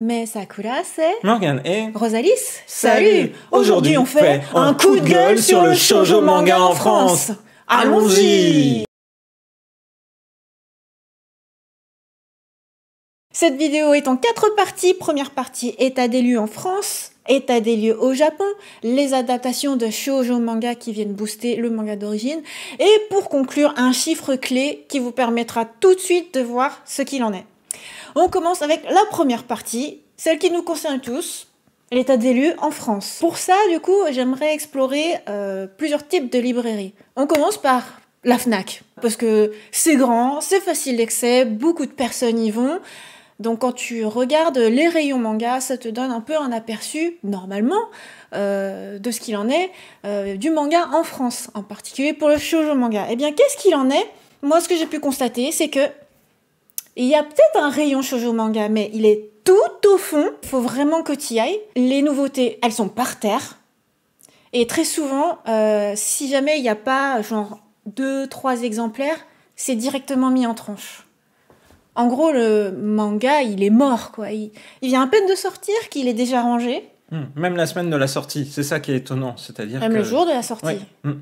Mais Sakura, c'est Morgane et Rosalis. Salut. Aujourd'hui, on fait un coup de gueule sur le shoujo manga en France. Allons-y. Cette vidéo est en 4 parties. Première partie, état des lieux en France, état des lieux au Japon, les adaptations de shoujo manga qui viennent booster le manga d'origine, et pour conclure, un chiffre clé qui vous permettra tout de suite de voir ce qu'il en est. On commence avec la première partie, celle qui nous concerne tous, l'état des lieux en France. Pour ça, du coup, j'aimerais explorer plusieurs types de librairies. On commence par la Fnac, parce que c'est grand, c'est facile d'accès, beaucoup de personnes y vont. Donc quand tu regardes les rayons manga, ça te donne un peu un aperçu, normalement, de ce qu'il en est du manga en France, en particulier pour le shoujo manga. Eh bien, qu'est-ce qu'il en est? Moi, ce que j'ai pu constater, c'est que il y a peut-être un rayon shoujo manga, mais il est tout au fond. Il faut vraiment que tu y ailles. Les nouveautés, elles sont par terre. Et très souvent, si jamais il n'y a pas genre 2-3 exemplaires, c'est directement mis en tranche. En gros, le manga, il est mort, quoi. Il vient à peine de sortir, qu'il est déjà rangé. Même la semaine de la sortie, c'est ça qui est étonnant. C'est-à-dire Même que... le jour de la sortie. Oui.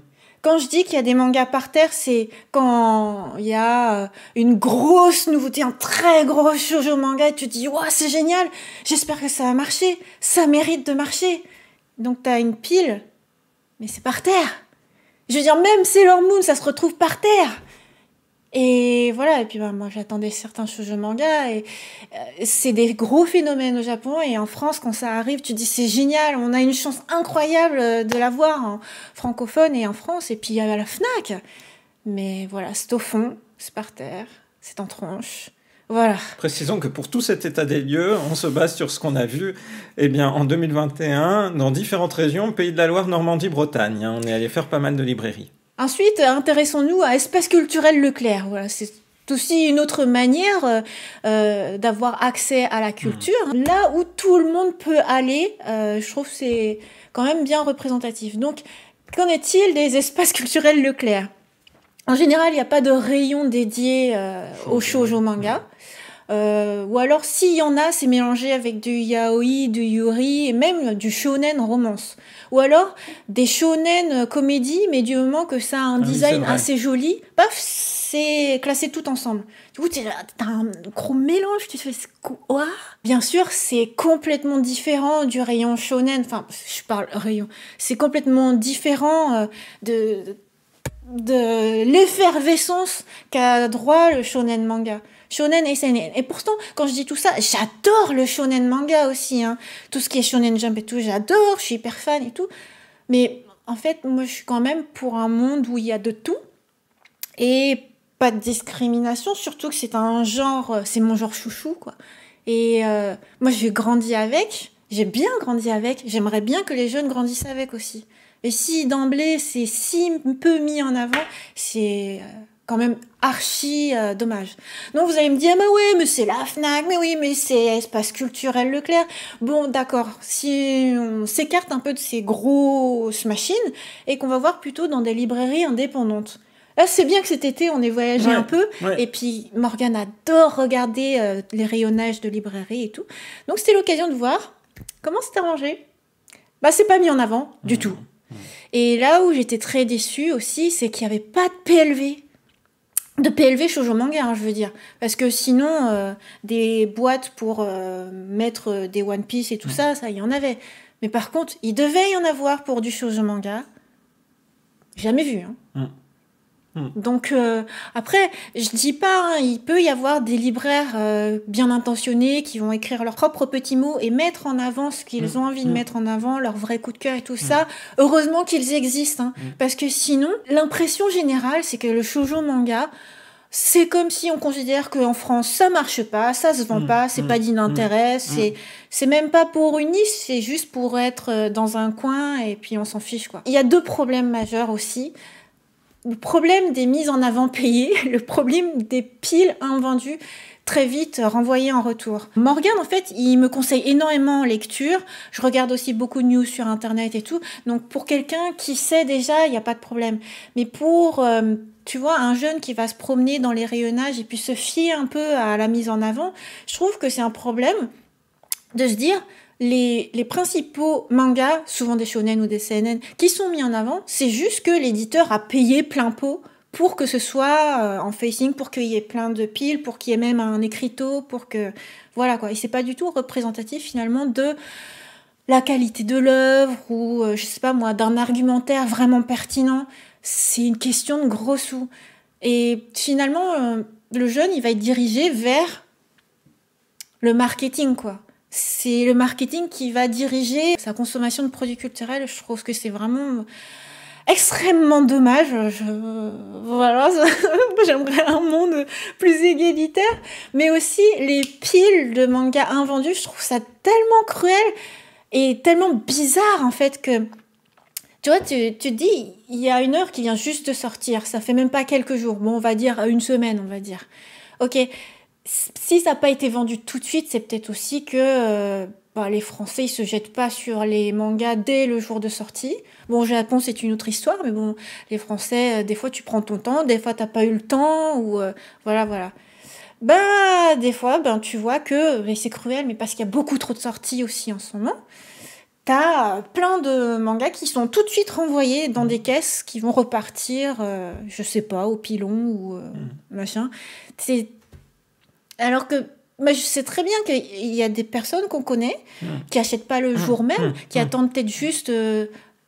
Quand je dis qu'il y a des mangas par terre, c'est quand il y a une grosse nouveauté, un très gros shoujo manga, et tu te dis « Wow, c'est génial, j'espère que ça va marcher, ça mérite de marcher ». Donc t'as une pile, mais c'est par terre. Je veux dire, même Sailor Moon, ça se retrouve par terre. Et voilà, et puis moi j'attendais certains shoujo mangas, et c'est des gros phénomènes au Japon, et en France, quand ça arrive, tu te dis c'est génial, on a une chance incroyable de l'avoir en francophone et en France, et puis il y a la Fnac. Mais voilà, c'est au fond, c'est par terre, c'est en tranche. Voilà. Précisons que pour tout cet état des lieux, on se base sur ce qu'on a vu en 2021 dans différentes régions, Pays de la Loire, Normandie, Bretagne. On est allé faire pas mal de librairies. Ensuite, intéressons-nous à Espace culturel Leclerc. Voilà, c'est aussi une autre manière d'avoir accès à la culture. Là où tout le monde peut aller, je trouve que c'est quand même bien représentatif. Donc, qu'en est-il des espaces culturels Leclerc? En général, il n'y a pas de rayon dédié au shoujo manga. Ou alors, s'il y en a, c'est mélangé avec du yaoi, du yuri, et même du shonen romance. Ou alors, des shonen comédie, mais du moment que ça a un design assez joli, paf, c'est classé tout ensemble. Du coup, t'as un gros mélange, tu te fais quoi? Bien sûr, c'est complètement différent du rayon shonen, enfin, je parle rayon, c'est complètement différent de l'effervescence qu'a droit le shonen manga. Shonen et seinen. Et pourtant, quand je dis tout ça, j'adore le shonen manga aussi, hein. Tout ce qui est shonen jump et tout, j'adore, je suis hyper fan et tout. Mais en fait, moi, je suis quand même pour un monde où il y a de tout et pas de discrimination, surtout que c'est un genre, c'est mon genre chouchou, quoi. Et moi, j'ai grandi avec, j'ai bien grandi avec, j'aimerais bien que les jeunes grandissent avec aussi. Et si d'emblée, c'est si peu mis en avant, c'est quand même archi dommage. Donc vous allez me dire, mais oui, mais c'est la Fnac, mais oui, mais c'est Espace culturel Leclerc. Bon, d'accord, si on s'écarte un peu de ces grosses machines et qu'on va voir plutôt dans des librairies indépendantes. Là, c'est bien que cet été, on ait voyagé un peu. Ouais. Et puis, Morgane adore regarder les rayonnages de librairies et tout. Donc, c'était l'occasion de voir comment c'était arrangé. Bah, c'est pas mis en avant du tout. Et là où j'étais très déçue aussi, c'est qu'il n'y avait pas de PLV. De PLV shoujo manga, hein, je veux dire. Parce que sinon, des boîtes pour mettre des One Piece et tout ça, il y en avait. Mais par contre, il devait y en avoir pour du shoujo manga. Jamais vu, hein. Donc après, je dis pas, hein, il peut y avoir des libraires bien intentionnés qui vont écrire leurs propres petits mots et mettre en avant ce qu'ils ont envie de mettre en avant, leur vrai coup de cœur et tout ça. Heureusement qu'ils existent, hein, parce que sinon, l'impression générale, c'est que le shoujo manga, c'est comme si on considère qu'en France, ça marche pas, ça se vend pas, c'est pas digne d'intérêt, c'est même pas pour une niche, c'est juste pour être dans un coin et puis on s'en fiche, quoi. Il y a 2 problèmes majeurs aussi. Le problème des mises en avant payées, le problème des piles invendues très vite renvoyées en retour. Morgane, en fait, il me conseille énormément en lecture. Je regarde aussi beaucoup de news sur Internet et tout. Donc, pour quelqu'un qui sait déjà, il n'y a pas de problème. Mais pour, tu vois, un jeune qui va se promener dans les rayonnages et puis se fier un peu à la mise en avant, je trouve que c'est un problème. de se dire, les principaux mangas, souvent des shonen ou des seinen, qui sont mis en avant, c'est juste que l'éditeur a payé plein pot pour que ce soit en facing, pour qu'il y ait plein de piles, pour qu'il y ait même un écriteau, pour que... Voilà, quoi. Et c'est pas du tout représentatif, finalement, de la qualité de l'œuvre ou, je sais pas moi, d'un argumentaire vraiment pertinent. C'est une question de gros sous. Et finalement, le jeune, il va être dirigé vers le marketing, quoi. C'est le marketing qui va diriger sa consommation de produits culturels. Je trouve que c'est vraiment extrêmement dommage. Voilà, j'aimerais un monde plus égalitaire. Mais aussi, les piles de mangas invendus, je trouve ça tellement cruel et tellement bizarre, en fait, que... Tu vois, tu te dis, il y a une œuvre qui vient juste de sortir. Ça fait même pas quelques jours. Bon, on va dire une semaine, on va dire. Ok, si ça n'a pas été vendu tout de suite, c'est peut-être aussi que les Français ils se jettent pas sur les mangas dès le jour de sortie. Bon, au Japon, c'est une autre histoire, mais bon, les Français, des fois, tu prends ton temps, des fois, t'as pas eu le temps, ou voilà. Des fois, tu vois que, mais c'est cruel, mais parce qu'il y a beaucoup trop de sorties aussi en ce moment, t'as plein de mangas qui sont tout de suite renvoyés dans des caisses qui vont repartir, je sais pas, au pilon ou machin. Alors que je sais très bien qu'il y a des personnes qu'on connaît qui achètent pas le jour même, qui attendent peut-être juste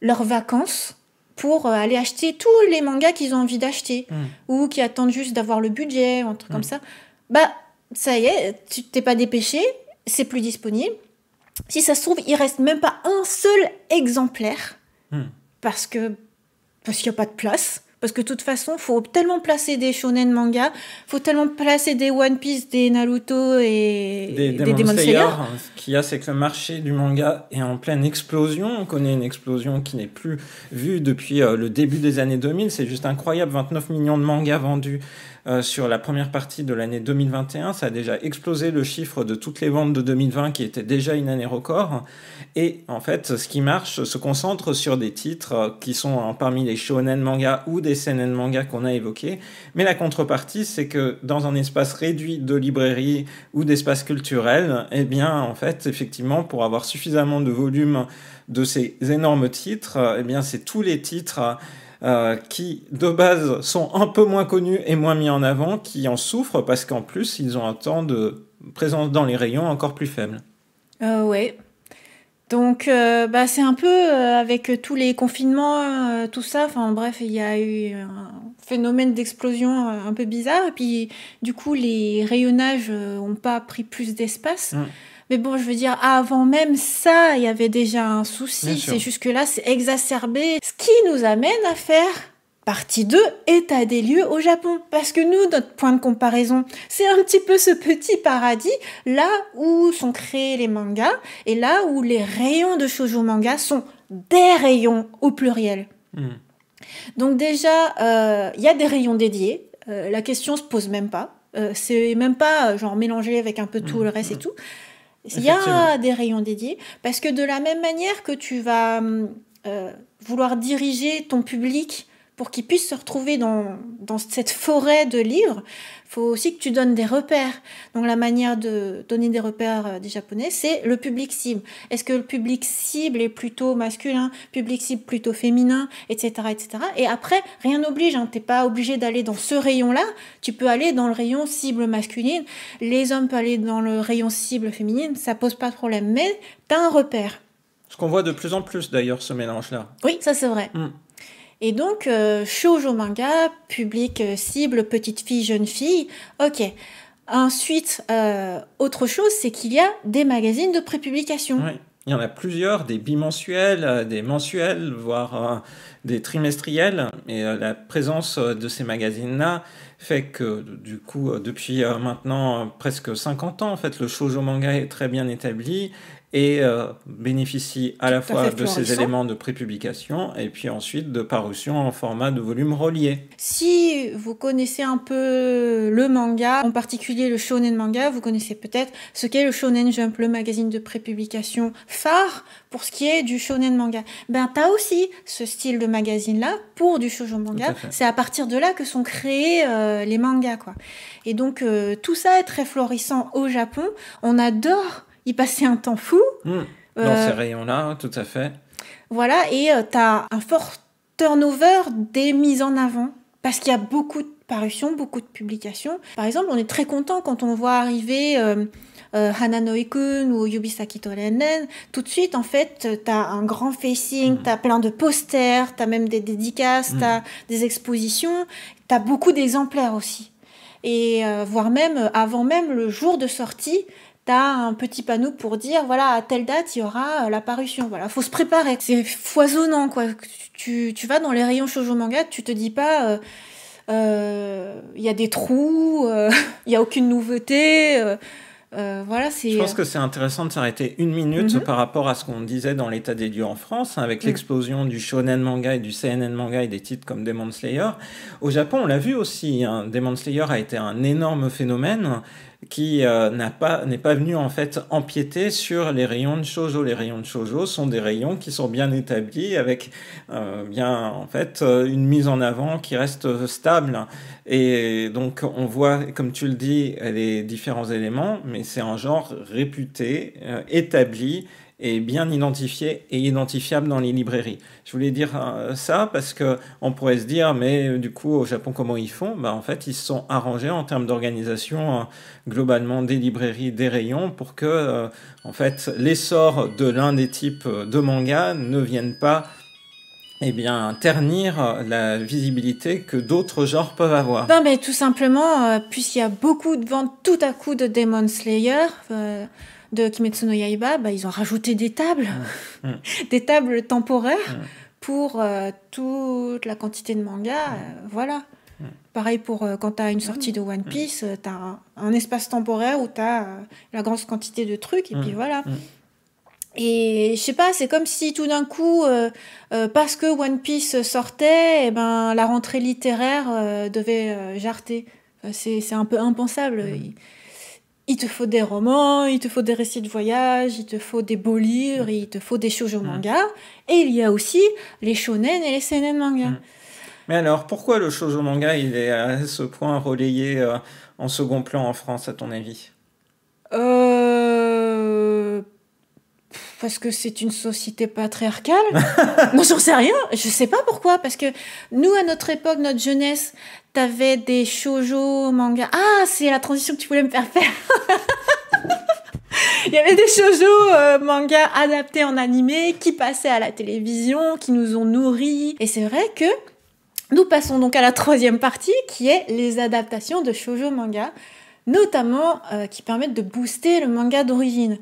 leurs vacances pour aller acheter tous les mangas qu'ils ont envie d'acheter, ou qui attendent juste d'avoir le budget, ou un truc comme ça. Ça y est, tu t'es pas dépêché, c'est plus disponible. Si ça se trouve, il reste même pas un seul exemplaire, parce qu'il y a pas de place. Parce que de toute façon, il faut tellement placer des shonen manga, il faut tellement placer des One Piece, des Naruto et des Demon Slayer. Ce qu'il y a, c'est que le marché du manga est en pleine explosion. On connaît une explosion qui n'est plus vue depuis le début des années 2000. C'est juste incroyable, 29 millions de mangas vendus sur la première partie de l'année 2021. Ça a déjà explosé le chiffre de toutes les ventes de 2020, qui était déjà une année record. Et en fait, ce qui marche se concentre sur des titres qui sont parmi les shonen manga ou des seinen manga qu'on a évoqués. Mais la contrepartie, c'est que dans un espace réduit de librairie ou d'espace culturel, eh bien, en fait, effectivement, pour avoir suffisamment de volume de ces énormes titres, eh bien, c'est tous les titres qui, de base, sont un peu moins connus et moins mis en avant, qui en souffrent parce qu'en plus, ils ont un temps de présence dans les rayons encore plus faible. Ouais. Donc, c'est un peu avec tous les confinements, tout ça. Enfin, bref, il y a eu un phénomène d'explosion un peu bizarre. Et puis, du coup, les rayonnages n'ont pas pris plus d'espace. Mais bon, je veux dire, avant même ça, il y avait déjà un souci. C'est juste que là, c'est exacerbé. Ce qui nous amène à faire partie 2, état des lieux au Japon. Parce que nous, notre point de comparaison, c'est un petit peu ce petit paradis, là où sont créés les mangas, et là où les rayons de shoujo manga sont des rayons au pluriel. Donc déjà, il y a des rayons dédiés. La question se pose même pas. C'est même pas genre mélangé avec un peu tout le reste et tout. Il y a des rayons dédiés, parce que de la même manière que tu vas vouloir diriger ton public pour qu'il puisse se retrouver dans cette forêt de livres, il faut aussi que tu donnes des repères. Donc la manière de donner des repères des Japonais, c'est le public cible. Est-ce que le public cible est plutôt masculin, public cible plutôt féminin, etc. etc. Et après, rien n'oblige, t'es pas obligé d'aller dans ce rayon-là, tu peux aller dans le rayon cible masculine, les hommes peuvent aller dans le rayon cible féminine, ça pose pas de problème, mais t'as un repère. Ce qu'on voit de plus en plus d'ailleurs, ce mélange-là. Oui, ça c'est vrai. Et donc, shoujo manga, public cible, petite fille, jeune fille, ok. Ensuite, autre chose, c'est qu'il y a des magazines de prépublication. Oui, il y en a plusieurs, des bimensuels, des mensuels, voire des trimestriels. Et la présence de ces magazines-là fait que, du coup, depuis maintenant presque 50 ans, en fait, le shoujo manga est très bien établi et bénéficie à la fois de ces éléments de prépublication et puis ensuite de parution en format de volume relié. Si vous connaissez un peu le manga, en particulier le shonen manga, vous connaissez peut-être ce qu'est le Shonen Jump, le magazine de prépublication phare pour ce qui est du shonen manga. T'as aussi ce style de magazine-là pour du shoujo manga. C'est à partir de là que sont créés les mangas, quoi. Et donc, tout ça est très florissant au Japon. On adore y passer un temps fou. Dans ces rayons-là, tout à fait. Voilà, et tu as un fort turnover des mises en avant. Parce qu'il y a beaucoup de parutions, beaucoup de publications. Par exemple, on est très content quand on voit arriver Hanano-kun ou Yubisaki Torainen. Tout de suite, en fait, tu as un grand facing, tu as plein de posters, tu as même des dédicaces, tu as des expositions, tu as beaucoup d'exemplaires aussi. Et voire même, avant même le jour de sortie, tu as un petit panneau pour dire, voilà, à telle date, il y aura la parution. Voilà, faut se préparer. C'est foisonnant, quoi. Tu vas dans les rayons shoujo manga, tu te dis pas... il y a des trous, il y a aucune nouveauté. Voilà, c'est... Je pense que c'est intéressant de s'arrêter une minute par rapport à ce qu'on disait dans l'état des lieux en France, hein, avec l'explosion du shonen manga et du seinen manga et des titres comme Demon Slayer. Au Japon, on l'a vu aussi, hein, Demon Slayer a été un énorme phénomène qui n'est pas venu en fait empiéter sur les rayons de shoujo. Les rayons de shoujo sont des rayons qui sont bien établis avec bien en fait une mise en avant qui reste stable. Et donc on voit, comme tu le dis, les différents éléments, mais c'est un genre réputé, établi et bien identifié et identifiable dans les librairies. Je voulais dire ça parce que on pourrait se dire, mais du coup, au Japon, comment ils font? Bah, en fait, ils se sont arrangés en termes d'organisation globalement des librairies, des rayons, pour que, en fait, l'essor de l'un des types de manga ne vienne pas ternir la visibilité que d'autres genres peuvent avoir. Non, mais tout simplement, puisqu'il y a beaucoup de ventes tout à coup de Demon Slayer, de Kimetsu no Yaiba, ils ont rajouté des tables, des tables temporaires pour toute la quantité de mangas. Voilà. Pareil pour quand tu as une sortie de One Piece, tu as un espace temporaire où tu as la grande quantité de trucs, et puis voilà. Et je sais pas, c'est comme si tout d'un coup, parce que One Piece sortait, la rentrée littéraire devait jarter. C'est un peu impensable. Il te faut des romans, il te faut des récits de voyage, il te faut des beaux livres, il te faut des shoujo manga, et il y a aussi les shonen et les seinen manga. Mais alors, pourquoi le shoujo manga il est à ce point relayé en second plan en France, à ton avis? Parce que c'est une société patriarcale. Non, j'en sais rien. Je sais pas pourquoi. Parce que nous, à notre époque, notre jeunesse, t'avais des shoujo manga. Ah, c'est la transition que tu voulais me faire faire. Il y avait des shoujo manga adaptés en animé qui passaient à la télévision, qui nous ont nourris. Et c'est vrai que nous passons donc à la troisième partie, qui est les adaptations de shoujo manga, notamment qui permettent de booster le manga d'origine.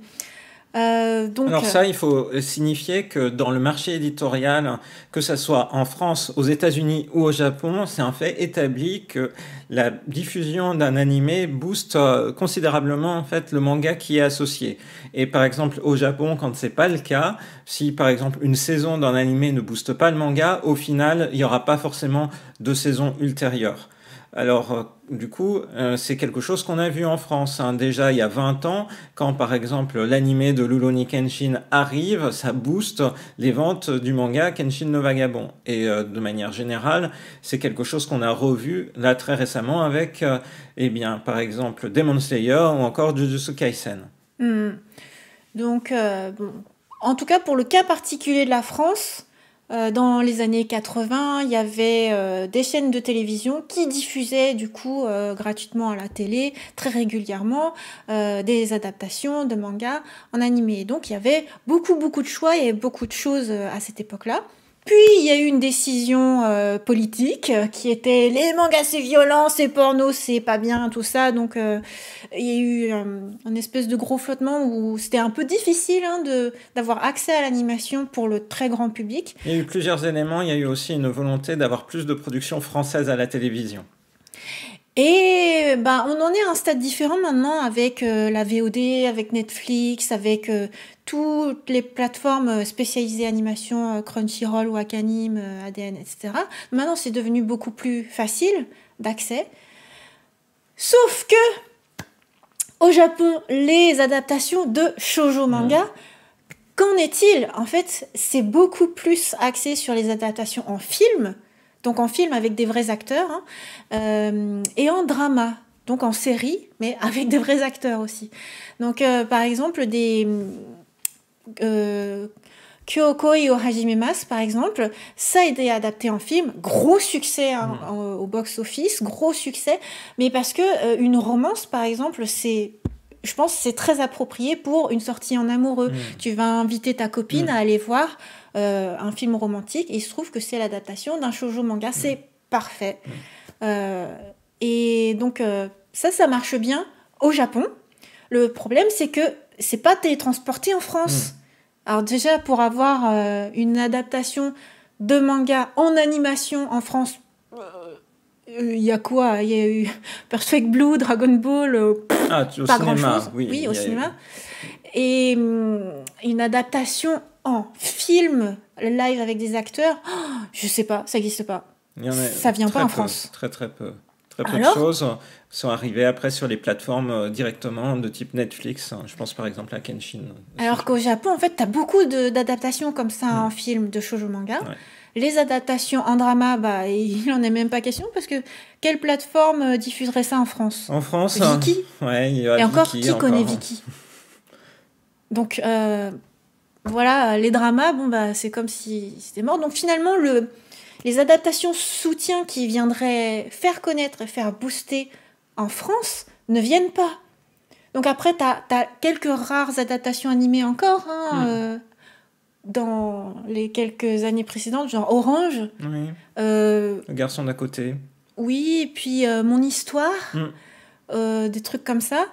Alors ça, il faut signifier que dans le marché éditorial, que ça soit en France, aux États-Unis ou au Japon, c'est un fait établi que la diffusion d'un animé booste considérablement en fait le manga qui est associé. Et par exemple au Japon, quand c'est pas le cas, si par exemple une saison d'un animé ne booste pas le manga, au final, il y aura pas forcément de saison ultérieure. Alors, du coup, c'est quelque chose qu'on a vu en France. Hein. Déjà, il y a 20 ans, quand par exemple l'animé de Rurouni Kenshin arrive, ça booste les ventes du manga Kenshin no Vagabond. Et de manière générale, c'est quelque chose qu'on a revu là très récemment avec, par exemple, Demon Slayer ou encore Jujutsu Kaisen. Donc, en tout cas, pour le cas particulier de la France, dans les années 80, il y avait des chaînes de télévision qui diffusaient du coup gratuitement à la télé, très régulièrement, des adaptations de mangas en animé. Donc il y avait beaucoup de choix et beaucoup de choses à cette époque-là. Puis il y a eu une décision politique qui était les mangas c'est violent, c'est porno, c'est pas bien, tout ça. Donc il y a eu un espèce de gros flottement où c'était un peu difficile d'avoir accès à l'animation pour le très grand public. Il y a eu plusieurs éléments. Il y a eu aussi une volonté d'avoir plus de production française à la télévision. Et on en est à un stade différent maintenant avec la VOD, avec Netflix, avec toutes les plateformes spécialisées animation, Crunchyroll, Wakanim, ADN, etc. Maintenant, c'est devenu beaucoup plus facile d'accès. Sauf que, au Japon, les adaptations de shoujo manga, qu'en est-il? En fait, c'est beaucoup plus axé sur les adaptations en film, donc en film avec des vrais acteurs, et en drama. donc en série, mais avec des vrais acteurs aussi. Donc, par exemple, des Kyokoi o Hajimemasu, par exemple, ça a été adapté en film, gros succès au box-office, gros succès, mais parce que une romance, par exemple, je pense que c'est très approprié pour une sortie en amoureux. Tu vas inviter ta copine à aller voir un film romantique, et il se trouve que c'est l'adaptation d'un shoujo manga, c'est parfait. Et donc, ça marche bien au Japon. Le problème, c'est que c'est pas télétransporté en France. Alors déjà, pour avoir une adaptation de manga en animation en France, il y a quoi? Il y a eu Perfect Blue, Dragon Ball, au pas cinéma, grand-chose. oui, au cinéma. Et une adaptation en film live avec des acteurs, je sais pas, ça n'existe pas. Ça vient pas en France. Très peu. Très peu de choses sont arrivées après sur les plateformes directement de type Netflix. Je pense par exemple à Kenshin. Alors qu'au Japon, en fait, tu as beaucoup d'adaptations comme ça en film de shoujo manga. Ouais. Les adaptations en drama, il n'en est même pas question parce que quelle plateforme diffuserait ça en France? En France, Viki. Ouais, il y a Et encore, Viki, qui connaît Viki? Donc, voilà, les dramas, c'est comme si c'était mort. Donc finalement, les adaptations soutien qui viendraient faire connaître et faire booster en France ne viennent pas. Donc après, t'as quelques rares adaptations animées encore, dans les quelques années précédentes, genre Orange. Oui. Le garçon d'à côté. Oui, et puis Mon Histoire, des trucs comme ça.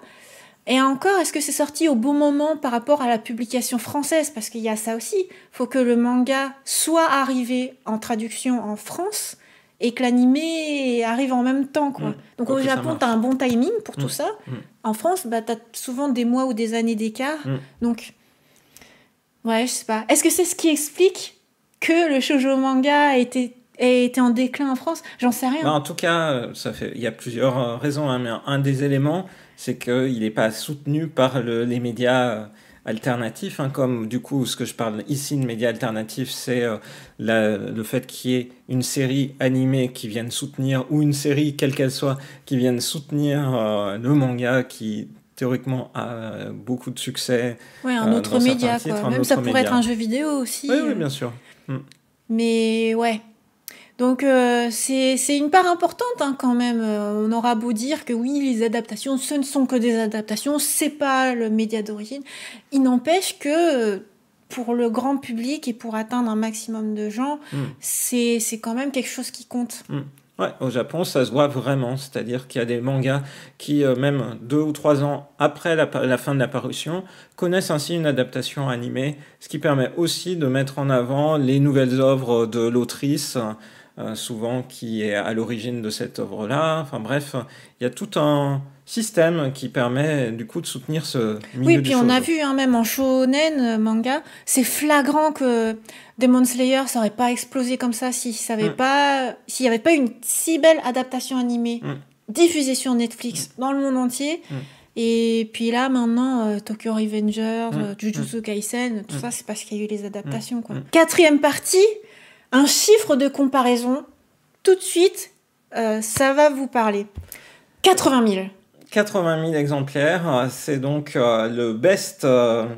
Et encore, est-ce que c'est sorti au bon moment par rapport à la publication française? Parce qu'il y a ça aussi. Il faut que le manga soit arrivé en traduction en France et que l'animé arrive en même temps, quoi. Donc au Japon, tu as un bon timing pour tout ça. En France, tu as souvent des mois ou des années d'écart. Donc, ouais, je sais pas. Est-ce que c'est ce qui explique que le shoujo manga a été en déclin en France? J'en sais rien. En tout cas, il y a plusieurs raisons, mais un des éléments, c'est qu'il n'est pas soutenu par les médias alternatifs, comme du coup, ce que je parle ici de médias alternatifs, c'est le fait qu'il y ait une série animée qui vienne soutenir, ou une série, quelle qu'elle soit, qui vienne soutenir le manga qui théoriquement a beaucoup de succès. Ouais, un autre média, quoi. Même ça pourrait être un jeu vidéo aussi. Oui, bien sûr. Mais ouais. Donc c'est une part importante quand même. On aura beau dire que oui, les adaptations, ce ne sont que des adaptations, c'est pas le média d'origine. Il n'empêche que pour le grand public et pour atteindre un maximum de gens, c'est quand même quelque chose qui compte. Ouais, au Japon, ça se voit vraiment. C'est-à-dire qu'il y a des mangas qui, même 2 ou 3 ans après la fin de la parution, connaissent ainsi une adaptation animée, ce qui permet aussi de mettre en avant les nouvelles œuvres de l'autrice, souvent qui est à l'origine de cette œuvre-là. Enfin bref, il y a tout un système qui permet du coup de soutenir ce milieu. Oui, puis on a vu même en shonen manga, c'est flagrant que Demon Slayer ça aurait pas explosé comme ça s'il n'y avait pas une si belle adaptation animée diffusée sur Netflix dans le monde entier. Et puis là maintenant Tokyo Revengers, Jujutsu Kaisen, tout ça c'est parce qu'il y a eu les adaptations, quoi. Quatrième partie, un chiffre de comparaison, tout de suite, ça va vous parler. 80 000. 80 000 exemplaires, c'est donc le best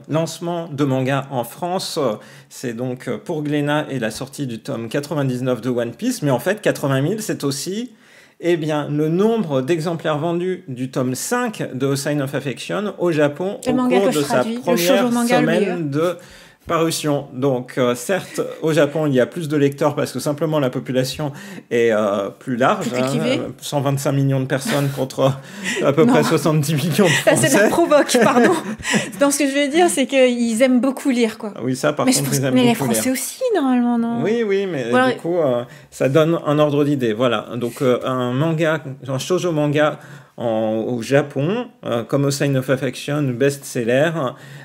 lancement de manga en France. C'est donc pour Glénat et la sortie du tome 99 de One Piece. Mais en fait, 80 000, c'est aussi le nombre d'exemplaires vendus du tome 5 de A Sign of Affection au Japon au cours de sa première semaine de parution. Donc, certes, au Japon, il y a plus de lecteurs parce que simplement la population est plus large. 125 millions de personnes contre à peu près 70 millions de Français. C'est la provoque, pardon. Donc, ce que je veux dire, c'est qu'ils aiment beaucoup lire, quoi. Oui, ça, par contre, ils aiment beaucoup lire. Mais les Français aussi, normalement, non? Oui, mais voilà. Du coup, ça donne un ordre d'idée. Voilà. Donc, un manga, un shoujo manga au Japon, comme A Sign of Affection, best-seller,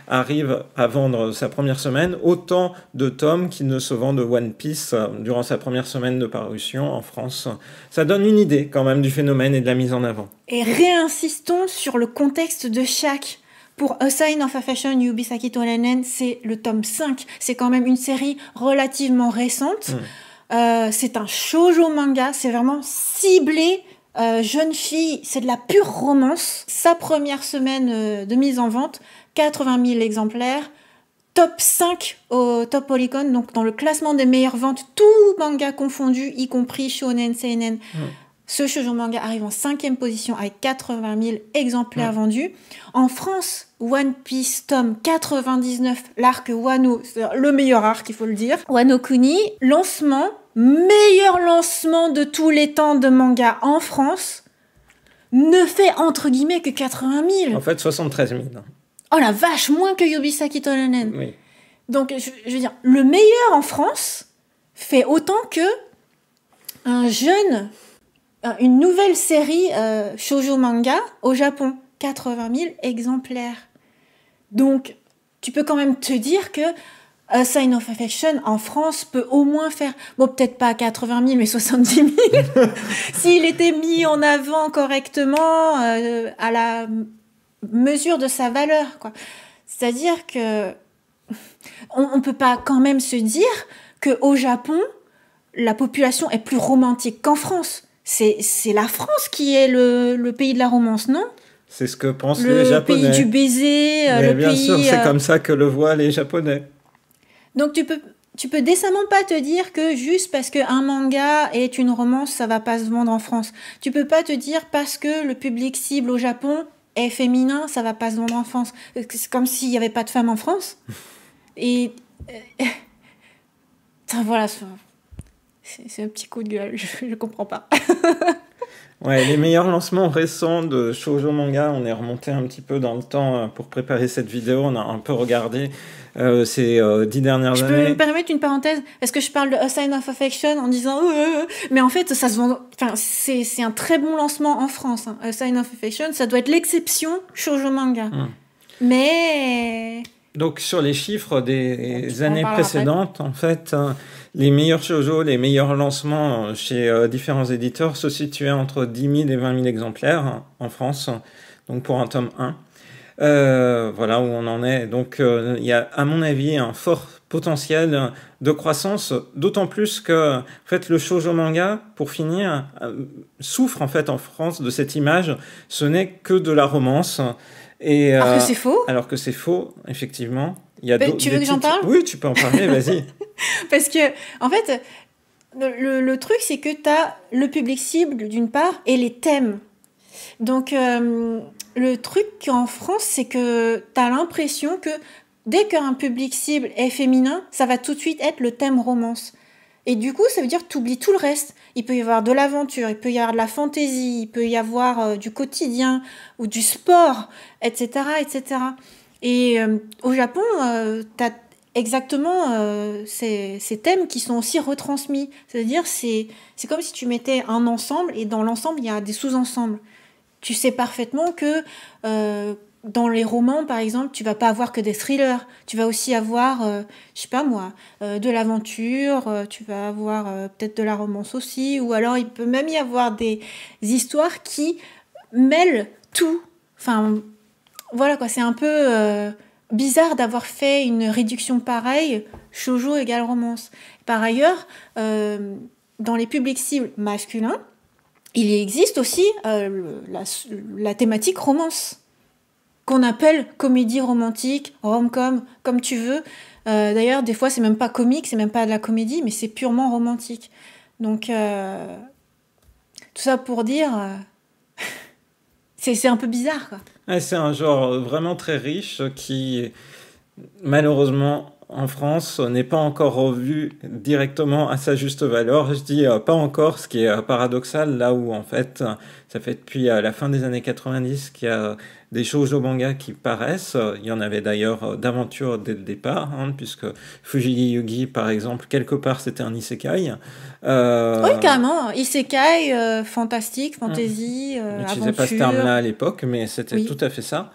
arrive à vendre sa première semaine autant de tomes qu'il ne se vend de One Piece durant sa première semaine de parution en France. Ça donne une idée quand même du phénomène et de la mise en avant. Et réinsistons sur le contexte de chaque. Pour A Sign of Affection, Yubisaki Toranen, c'est le tome 5. C'est quand même une série relativement récente. C'est un shoujo manga, c'est vraiment ciblé Jeune fille, c'est de la pure romance. Sa première semaine de mise en vente, 80 000 exemplaires. Top 5 au Top Oricon, donc dans le classement des meilleures ventes, tout manga confondu, y compris shonen, seinen. Ce shoujo manga arrive en 5e position avec 80 000 exemplaires vendus. En France, One Piece tome 99, l'arc Wano, c'est le meilleur arc, il faut le dire. Wano Kuni, meilleur lancement de tous les temps de manga en France, ne fait entre guillemets que 80 000. En fait, 73 000. Oh la vache, moins que Yobisaki Toranen. Oui. Donc, je veux dire, le meilleur en France fait autant que une nouvelle série shoujo manga au Japon. 80 000 exemplaires. Donc, tu peux quand même te dire que A Sign of Affection en France peut au moins faire, bon, peut-être pas 80 000, mais 70 000. S'il était mis en avant correctement à la mesure de sa valeur, quoi. C'est-à-dire que on peut pas quand même se dire qu'au Japon, la population est plus romantique qu'en France. C'est la France qui est le pays de la romance, non? C'est ce que pensent les Japonais. Le pays du baiser, mais bien sûr, c'est comme ça que le voient les Japonais. Donc tu peux décemment pas te dire que juste parce qu'un manga est une romance, ça va pas se vendre en France. Tu peux pas te dire parce que le public cible au Japon est féminin, ça va pas se vendre en France. C'est comme s'il y avait pas de femmes en France. Et voilà, c'est un petit coup de gueule, je comprends pas. Ouais, les meilleurs lancements récents de shoujo manga, on est remonté un petit peu dans le temps pour préparer cette vidéo, on a un peu regardé ces 10 dernières années. Je peux me permettre une parenthèse? Est-ce que je parle de A Sign of Affection en disant mais en fait ça se vend, enfin c'est un très bon lancement en France, hein. A Sign of Affection, ça doit être l'exception shoujo manga. Mais donc sur les chiffres des années précédentes, en fait, les meilleurs shoujo, les meilleurs lancements chez différents éditeurs se situaient entre 10 000 et 20 000 exemplaires en France, donc pour un tome 1. Voilà où on en est. Donc il y a à mon avis un fort potentiel de croissance, d'autant plus que en fait, le shoujo manga, pour finir, souffre en fait en France de cette image, ce n'est que de la romance. Et, alors que c'est faux. Alors que c'est faux, effectivement. Il y a tu veux que j'en parle? Oui, tu peux en parler, vas-y. Parce que, en fait, le truc, c'est que tu as le public cible, d'une part, et les thèmes. Donc, le truc en France, c'est que tu as l'impression que dès qu'un public cible est féminin, ça va tout de suite être le thème romance. Et du coup, ça veut dire que tu oublies tout le reste. Il peut y avoir de l'aventure, il peut y avoir de la fantaisie, il peut y avoir du quotidien ou du sport, etc. etc. Et au Japon, tu as exactement ces thèmes qui sont aussi retransmis. C'est-à-dire, c'est comme si tu mettais un ensemble et dans l'ensemble, il y a des sous-ensembles. Tu sais parfaitement que dans les romans, par exemple, tu vas pas avoir que des thrillers. Tu vas aussi avoir, je sais pas moi, de l'aventure, tu vas avoir peut-être de la romance aussi, ou alors il peut même y avoir des histoires qui mêlent tout. Enfin, voilà quoi, c'est un peu bizarre d'avoir fait une réduction pareille, shoujo égale romance. Par ailleurs, dans les publics cibles masculins, il existe aussi la thématique romance, qu'on appelle comédie romantique, rom-com, comme tu veux. D'ailleurs, des fois, c'est même pas comique, c'est même pas de la comédie, mais c'est purement romantique. Donc, tout ça pour dire... c'est un peu bizarre, quoi. Ouais, c'est un genre vraiment très riche qui, malheureusement, en France, n'est pas encore revu directement à sa juste valeur. Je dis pas encore, ce qui est paradoxal, là où en fait, ça fait depuis la fin des années 90 qu'il y a des shoujo manga qui paraissent. Il y en avait d'ailleurs d'aventure dès le départ, hein, puisque Fujii Yugi, par exemple, quelque part, c'était un isekai. Oui, carrément. Isekai, fantastique, fantasy, aventure. Je n'utilisais pas ce terme-là à l'époque, mais c'était tout à fait ça.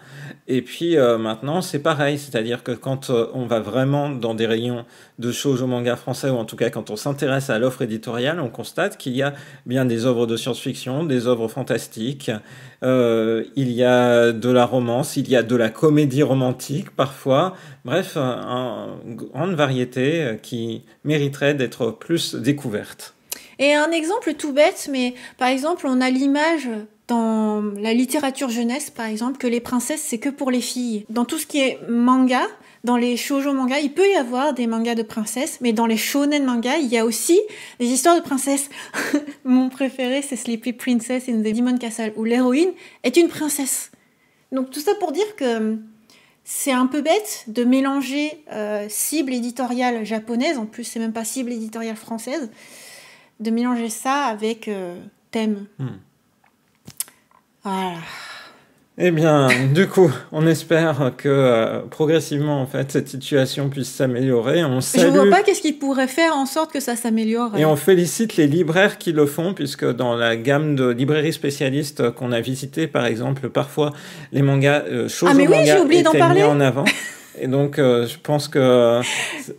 Et puis maintenant, c'est pareil. C'est-à-dire que quand on va vraiment dans des rayons de shoujo manga français, ou en tout cas quand on s'intéresse à l'offre éditoriale, on constate qu'il y a bien des œuvres de science-fiction, des œuvres fantastiques, il y a de la romance, il y a de la comédie romantique parfois. Bref, une grande variété qui mériterait d'être plus découverte. Et un exemple tout bête, mais par exemple, on a l'image dans la littérature jeunesse, par exemple, que les princesses, c'est que pour les filles. Dans tout ce qui est manga, dans les shoujo manga, il peut y avoir des mangas de princesses, mais dans les shonen manga, il y a aussi des histoires de princesses. Mon préféré, c'est Sleepy Princess in the Demon Castle, où l'héroïne est une princesse. Donc tout ça pour dire que c'est un peu bête de mélanger cible éditoriale japonaise, en plus c'est même pas cible éditoriale française, de mélanger ça avec thème. Voilà. Eh bien, du coup, on espère que progressivement, en fait, cette situation puisse s'améliorer. Je vois pas qu'est-ce qui pourrait faire en sorte que ça s'améliore. Et on félicite les libraires qui le font, puisque dans la gamme de librairies spécialistes qu'on a visitées, par exemple, parfois les mangas shoujo manga étaient mis en avant. Et donc, je pense que...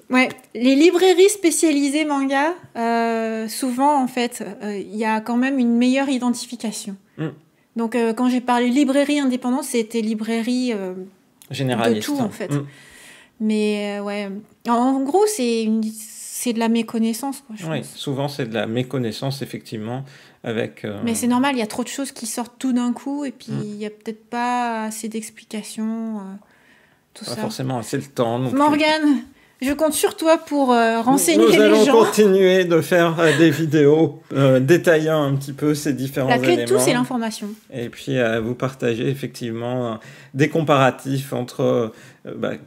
Ouais, les librairies spécialisées manga, souvent, en fait, il y a quand même une meilleure identification. Donc, quand j'ai parlé librairie indépendante, c'était librairie généraliste, de tout, en fait. Mais, ouais, en gros, c'est de la méconnaissance, quoi, je pense. Souvent, c'est de la méconnaissance, effectivement, avec... Mais c'est normal, il y a trop de choses qui sortent tout d'un coup, et puis il n'y a peut-être pas assez d'explications, tout pas ça. Forcément assez le temps. Morgane, je compte sur toi pour renseigner les gens. Nous allons continuer de faire des vidéos détaillant un petit peu ces différents éléments. La clé de tout, c'est l'information. Et puis vous partager effectivement des comparatifs entre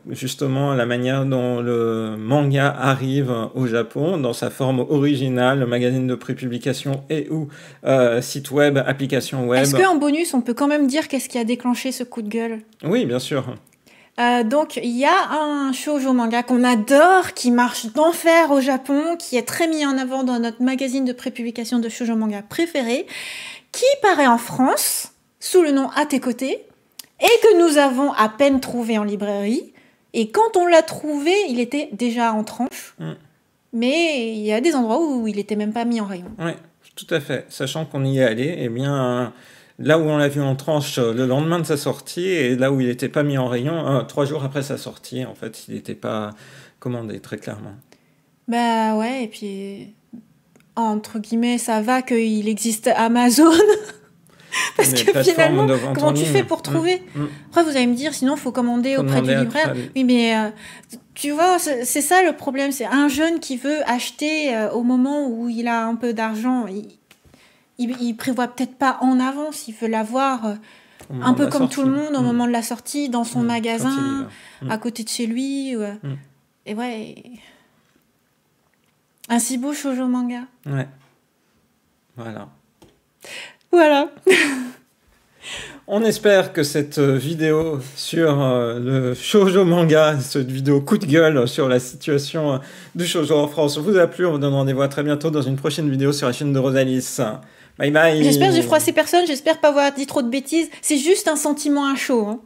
justement la manière dont le manga arrive au Japon dans sa forme originale, magazine de prépublication et ou site web, application web. Est-ce qu'en bonus, on peut quand même dire qu'est-ce qui a déclenché ce coup de gueule ? Oui, bien sûr. Donc, il y a un shoujo manga qu'on adore, qui marche d'enfer au Japon, qui est très mis en avant dans notre magazine de prépublication de shoujo manga préféré, qui paraît en France sous le nom À tes côtés, et que nous avons à peine trouvé en librairie. Et quand on l'a trouvé, il était déjà en tranche. Mais il y a des endroits où il n'était même pas mis en rayon. Oui, tout à fait. Sachant qu'on y est allé, eh bien... Là où on l'a vu en tranche le lendemain de sa sortie et là où il n'était pas mis en rayon 3 jours après sa sortie, en fait, il n'était pas commandé, très clairement. Bah ouais, et puis entre guillemets, ça va qu'il existe Amazon. Parce que finalement, comment tu fais pour trouver Après, vous allez me dire, sinon, il faut commander auprès du libraire. Oui, mais tu vois, c'est ça le problème. C'est un jeune qui veut acheter au moment où il a un peu d'argent. Il prévoit peut-être pas en avance, il veut l'avoir un peu comme tout le monde au moment de la sortie, dans son magasin, à côté de chez lui. Et ouais. Un si beau shoujo manga. Ouais. Voilà. Voilà. On espère que cette vidéo sur le shoujo manga, cette vidéo coup de gueule sur la situation du shoujo en France vous a plu. On vous donne rendez-vous à très bientôt dans une prochaine vidéo sur la chaîne de Rosalis. Bye bye. J'espère que j'ai froissé personne, j'espère pas avoir dit trop de bêtises. C'est juste un sentiment à chaud.